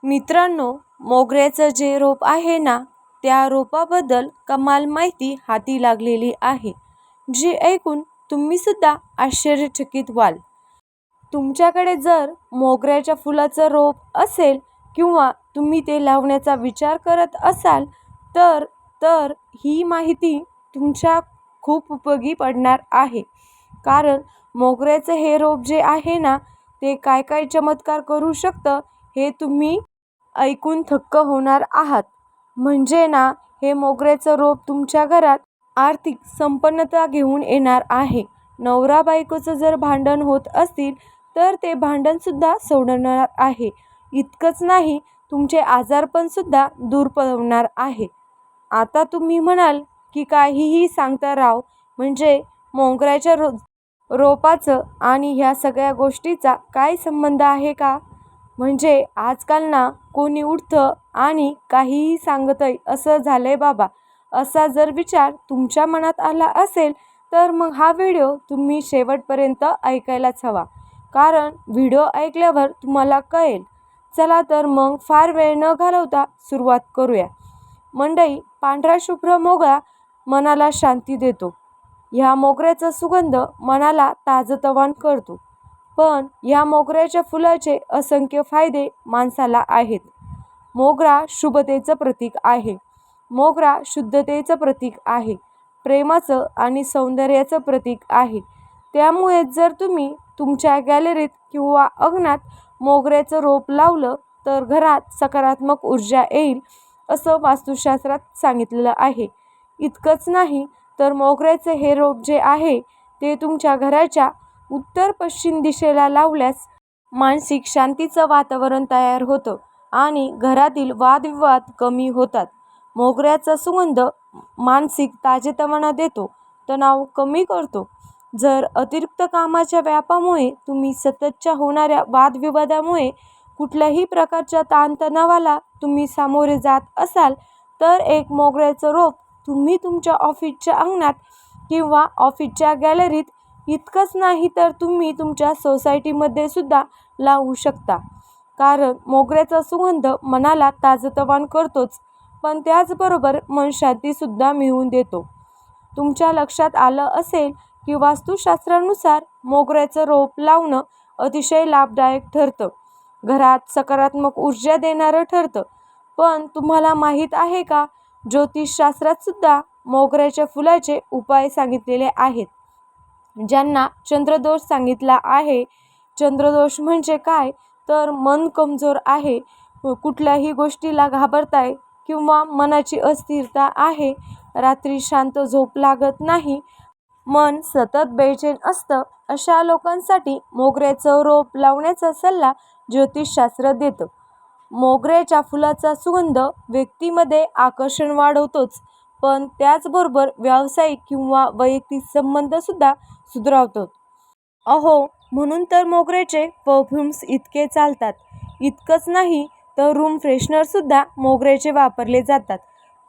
मित्रांनो, मोगऱ्याचं जे रोप आहे ना, त्या रोपाबद्दल कमाल माहिती हाती लागलेली आहे, जी ऐकून तुम्ही सुद्धा आश्चर्यचकित व्हाल. तुमच्याकडे जर मोगऱ्याच्या फुलाचं रोप असेल किंवा तुम्ही ते लावण्याचा विचार करत असाल तर तर ही माहिती तुमच्या खूप उपयोगी पडणार आहे. कारण मोगऱ्याचं हे रोप जे आहे ना, ते काय काय चमत्कार करू शकतं हे तुम्ही ऐकून थक्क होणार आहात. म्हणजे ना, हे मोगऱ्याचं रोप तुमच्या घरात आर्थिक संपन्नता घेऊन येणार आहे. नवरा बायकोचं जर भांडण होत असतील तर ते भांडणसुद्धा सोडवणार आहे. इतकंच नाही, तुमचे आजारपणसुद्धा दूर पळवणार आहे. आता तुम्ही म्हणाल की काहीही सांगता राव, म्हणजे मोगऱ्याच्या रोपाचं आणि ह्या सगळ्या गोष्टीचा काय संबंध आहे का? म्हणजे आजकाल ना कोणी उठतं आणि काहीही सांगतंय असं झालंय बाबा. असा जर विचार तुमच्या मनात आला असेल तर मग हा व्हिडिओ तुम्ही शेवटपर्यंत ऐकायलाच हवा. कारण व्हिडिओ ऐकल्यावर तुम्हाला कळेल. चला तर मग फार वेळ न घालवता सुरुवात करूया. मंडई, पांढरा शुभ्र मोगरा मनाला शांती देतो. ह्या मोगऱ्याचा सुगंध मनाला ताजतवान करतो. पण ह्या मोगऱ्याच्या फुलाचे असंख्य फायदे माणसाला आहेत. मोगरा शुभतेचं प्रतीक आहे. मोगरा शुद्धतेचं प्रतीक आहे. प्रेमाचं आणि सौंदर्याचं प्रतीक आहे. त्यामुळे जर तुम्ही तुमच्या गॅलरीत किंवा अंगणात मोगऱ्याचं रोप लावलं तर घरात सकारात्मक ऊर्जा येईल असं वास्तुशास्त्रात सांगितलेलं आहे. इतकंच नाही तर मोगऱ्याचं हे रोप जे आहे ते तुमच्या घराच्या उत्तर पश्चिम दिशेला लावल्यास मानसिक शांतीचं वातावरण तयार होतं आणि घरातील वादविवाद कमी होतात. मोगऱ्याचा सुगंध मानसिक ताजेतवाना देतो, तणाव कमी करतो. जर अतिरिक्त कामाच्या व्यापामुळे तुम्ही सततच्या होणाऱ्या वादविवादामुळे कुठल्याही प्रकारच्या ताणतणावाला तुम्ही सामोरे जात असाल तर एक मोगऱ्याचं रोप तुम्ही तुमच्या ऑफिसच्या अंगणात किंवा ऑफिसच्या गॅलरीत, इतकंच नाही तर तुम्ही तुमच्या सोसायटीमध्ये सुद्धा लावू शकता. कारण मोगऱ्याचा सुगंध मनाला ताजतवान करतोच, पण त्याचबरोबर मनशांतीसुद्धा मिळवून देतो. तुमच्या लक्षात आलं असेल की वास्तुशास्त्रानुसार मोगऱ्याचं रोप लावणं अतिशय लाभदायक ठरतं. घरात सकारात्मक ऊर्जा देणारं ठरतं. पण तुम्हाला माहीत आहे का, ज्योतिषशास्त्रात सुद्धा मोगऱ्याच्या फुलाचे उपाय सांगितलेले आहेत. ज्यांना चंद्रदोष सांगितला आहे. चंद्रदोष म्हणजे काय, तर मन कमजोर आहे, कुठल्याही गोष्टीला घाबरताय किंवा मनाची अस्थिरता आहे, रात्री शांत झोप लागत नाही, मन सतत बेचैन असतं, अशा लोकांसाठी मोगऱ्याचं रोप लावण्याचा सल्ला ज्योतिषशास्त्र देतं. मोगऱ्याच्या फुलाचा सुगंध व्यक्तीमध्ये आकर्षण वाढवतोच, पण त्याचबरोबर व्यावसायिक किंवा वैयक्तिक संबंधसुद्धा सुधारवतो. अहो, म्हणून तर मोगऱ्याचे परफ्युम्स इतके चालतात. इतकंच नाही तर रूम फ्रेशनरसुद्धा मोगऱ्याचे वापरले जातात.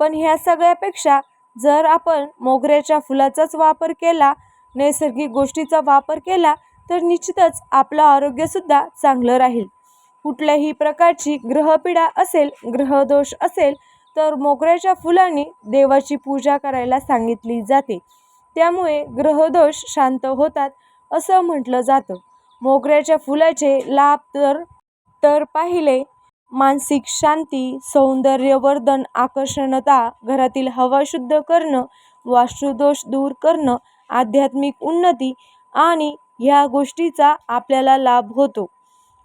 पण ह्या सगळ्यापेक्षा जर आपण मोगऱ्याच्या फुलाचाच वापर केला, नैसर्गिक गोष्टीचा वापर केला तर निश्चितच आपलं आरोग्यसुद्धा चांगलं राहील. कुठल्याही प्रकारची ग्रहपीडा असेल, ग्रहदोष असेल तर मोगऱ्याच्या फुलांनी देवाची पूजा करायला सांगितली जाते. त्यामुळे ग्रहदोष शांत होतात असं म्हटलं जातं. मोगऱ्याच्या फुलाचे लाभ तर पाहिले, मानसिक शांती, सौंदर्यवर्धन, आकर्षणता, घरातील हवा शुद्ध करणं, वास्तुदोष दूर करणं, आध्यात्मिक उन्नती आणि ह्या गोष्टीचा आपल्याला लाभ होतो.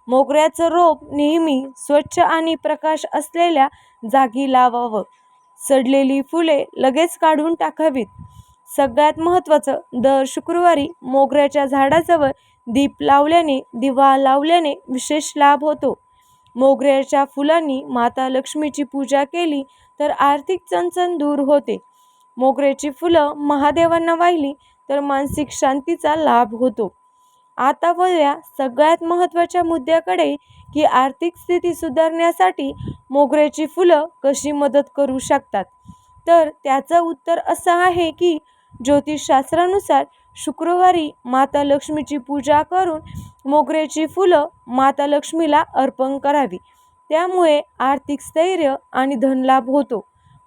मोगऱ्याचं रोप नेहमी स्वच्छ आणि प्रकाश असलेल्या जागी लावावं. सडलेली फुले लगेच काढून टाकावीत. सगळ्यात महत्त्वाचं, दर शुक्रवारी मोगऱ्याच्या झाडाजवळ दिवा लावल्याने विशेष लाभ होतो. मोगऱ्याच्या फुलांनी माता लक्ष्मीची पूजा केली तर आर्थिक चणचण दूर होते. मोगऱ्याची फुलं महादेवांना वाहिली तर मानसिक शांतीचा लाभ होतो. आता वळूया सगळ्यात महत्त्वाच्या मुद्द्याकडे की आर्थिक स्थिती सुधारण्यासाठी मोगऱ्याची फुलं कशी मदत करू शकतात. तर त्याचं उत्तर असं आहे की ज्योतिषशास्त्रानुसार शुक्रवारी माता लक्ष्मीची पूजा करून मोगऱ्याची फुलं माता लक्ष्मीला अर्पण करावी. त्यामुळे आर्थिक स्थैर्य आणि धनलाभ होतो.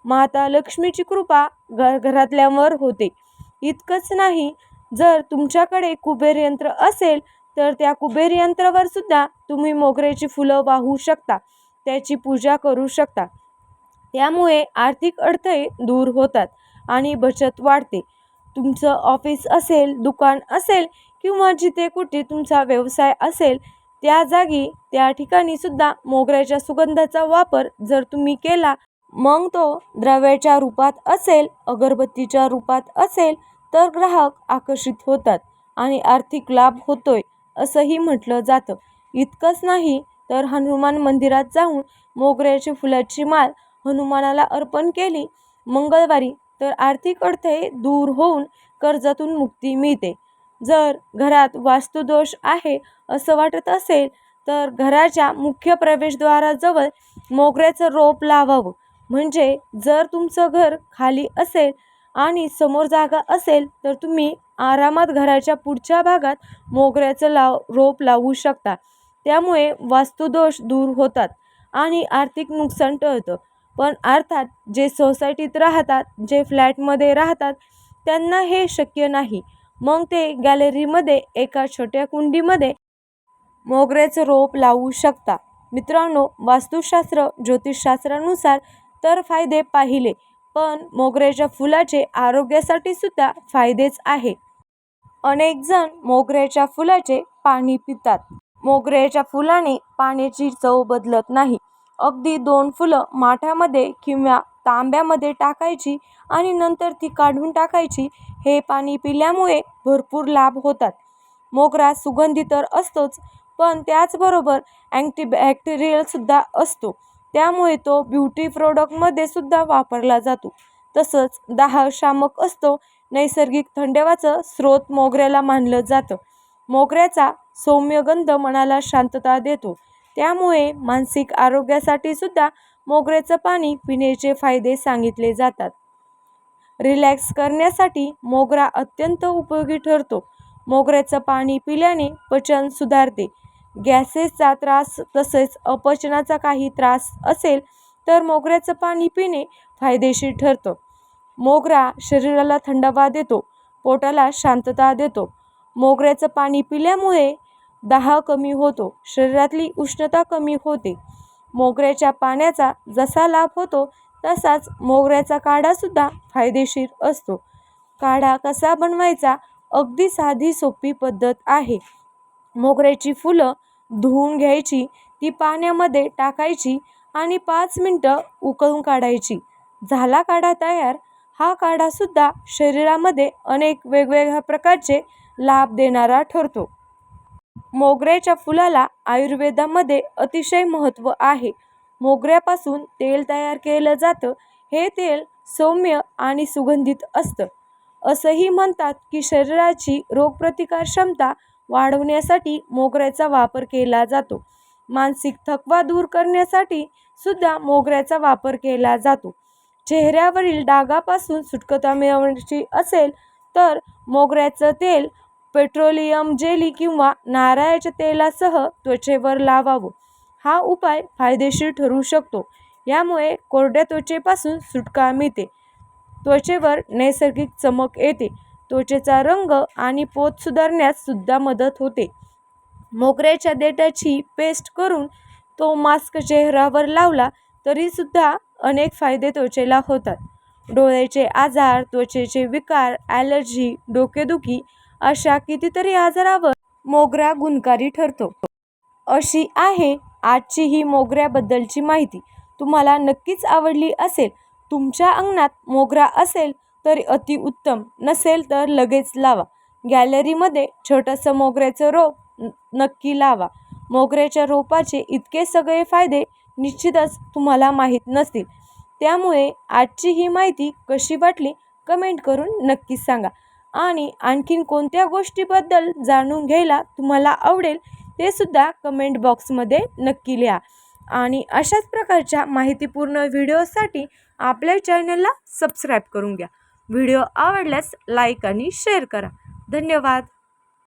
माता लक्ष्मीची कृपा घरातल्यावर होते. इतकंच नाही, जर तुमच्याकडे कुबेर यंत्र असेल तर त्या कुबेर यंत्रावर सुद्धा तुम्ही मोगऱ्याची फुलं वाहू शकता, त्याची पूजा करू शकता. त्यामुळे आर्थिक अडथळे दूर होतात आणि बचत वाढते. तुमचं ऑफिस असेल, दुकान असेल किंवा जिथे कुठे तुमचा व्यवसाय असेल त्या जागी त्या ठिकाणी सुद्धा मोगऱ्याच्या सुगंधाचा वापर जर तुम्ही केला, मग तो द्रव्याच्या रूपात असेल, अगरबत्तीच्या रूपात असेल तर ग्राहक आकर्षित होतात आणि आर्थिक लाभ होतोय असंही म्हटलं जातं. इतकंच नाही तर हनुमान मंदिरात जाऊन मोगऱ्याची फुलाची माळ हनुमानाला अर्पण केली मंगळवारी तर आर्थिक अडथळे दूर होऊन कर्जातून मुक्ती मिळते. जर घरात वास्तुदोष आहे असं वाटत असेल तर घराच्या मुख्य प्रवेशद्वाराजवळ मोगऱ्याचं रोप लावावं. म्हणजे जर तुमचं घर खाली असेल आणि समोर जागा असेल तर तुम्ही आरामात घराच्या पुढच्या भागात मोगऱ्याचं रोप लावू शकता. त्यामुळे वास्तुदोष दूर होतात आणि आर्थिक नुकसान टळतं. पण अर्थात जे सोसायटीत राहतात, जे फ्लॅटमध्ये राहतात त्यांना हे शक्य नाही. मग ते गॅलरीमध्ये एका छोट्या कुंडीमध्ये मोगऱ्याचं रोप लावू शकता. मित्रांनो, वास्तुशास्त्र ज्योतिषशास्त्रानुसार तर फायदे पाहिले, पण मोगऱ्याच्या फुलाचे आरोग्यासाठी सुद्धा फायदेच आहे. अनेक जण मोगऱ्याच्या फुलाचे पाणी पितात. मोगऱ्याच्या फुलाने पाण्याची चव बदलत नाही. अगदी 2 फुलं माठामध्ये किंवा तांब्यामध्ये टाकायची आणि नंतर ती काढून टाकायची. हे पाणी पिल्यामुळे भरपूर लाभ होतात. मोगरा सुगंधी तर असतोच, पण त्याचबरोबर अँटीबॅक्टेरियल सुद्धा असतो. त्यामुळे तो ब्युटी प्रोडक्टमध्ये सुद्धा वापरला जातो. तसंच दाहशामक असतो. नैसर्गिक थंडाव्याचं स्रोत मोगऱ्याला मानलं जातं. मोगऱ्याचा सौम्य गंध मनाला शांतता देतो. त्यामुळे मानसिक आरोग्यासाठी सुद्धा मोगऱ्याचं पाणी पिण्याचे फायदे सांगितले जातात. रिलॅक्स करण्यासाठी मोगरा अत्यंत उपयोगी ठरतो. मोगऱ्याचं पाणी पिल्याने पचन सुधारते. गॅसेसचा त्रास तसेच अपचनाचा काही त्रास असेल तर मोगऱ्याचं पाणी पिणे फायदेशीर ठरतं. मोगरा शरीराला थंडावा देतो, पोटाला शांतता देतो. मोगऱ्याचं पाणी पिल्यामुळे दाह कमी होतो, शरीरातली उष्णता कमी होते. मोगऱ्याच्या पाण्याचा जसा लाभ होतो तसाच मोगऱ्याचा काढासुद्धा फायदेशीर असतो. काढा कसा बनवायचा? अगदी साधी सोपी पद्धत आहे. मोगऱ्याची फुलं धुवून घ्यायची, ती पाण्यामध्ये टाकायची आणि 5 मिनिटं उकळून काढायची. झाला काढा तयार. हा काढासुद्धा शरीरामध्ये अनेक वेगवेगळ्या प्रकारचे लाभ देणारा ठरतो. मोगऱ्याच्या फुलाला आयुर्वेदामध्ये अतिशय महत्त्व आहे. मोगऱ्यापासून तेल तयार केलं जातं. हे तेल सौम्य आणि सुगंधित असतं. असंही म्हणतात की शरीराची रोगप्रतिकार क्षमता वाढवण्यासाठी मोगऱ्याचा वापर केला जातो. मानसिक थकवा दूर करण्यासाठी सुद्धा मोगऱ्याचा वापर केला जातो. चेहऱ्यावरील डागापासून सुटका मिळवण्याची असेल तर मोगऱ्याचं तेल पेट्रोलियम जेली किंवा नारळाच्या तेलासह त्वचेवर लावावं. हा उपाय फायदेशीर ठरू शकतो. यामुळे कोरड्या त्वचेपासून सुटका मिळते. त्वचेवर नैसर्गिक चमक येते. त्वचेचा रंग आणि पोत सुधारण्यास सुद्धा मदत होते. मोगऱ्याच्या देठाची पेस्ट करून तो मास्क चेहऱ्यावर लावला तरी सुद्धा अनेक फायदे त्वचेला होतात. डोळ्याचे आजार, त्वचेचे विकार, ॲलर्जी, डोकेदुखी अशा कितीतरी आजारावर मोगरा गुणकारी ठरतो. अशी आहे आजची ही मोगऱ्याबद्दलची माहिती. तुम्हाला नक्कीच आवडली असेल. तुमच्या अंगणात मोगरा असेल तर अतिउत्तम, नसेल तर लगेच लावा. गॅलरीमध्ये छोटंसं मोगऱ्याचं रोप नक्की लावा. मोगऱ्याच्या रोपाचे इतके सगळे फायदे निश्चितच तुम्हाला माहीत नसतील. त्यामुळे आजची ही माहिती कशी वाटली कमेंट करून नक्कीच सांगा. आणि आणखीन कोणत्या गोष्टीबद्दल जाणून घ्यायला तुम्हाला आवडेल ते सुद्धा कमेंट बॉक्समध्ये नक्की लिहा. आणि अशाच प्रकारच्या माहितीपूर्ण व्हिडिओसाठी आपल्या चॅनलला सबस्क्राईब करून घ्या. व्हिडिओ आवडल्यास लाईक आणि शेअर करा. धन्यवाद.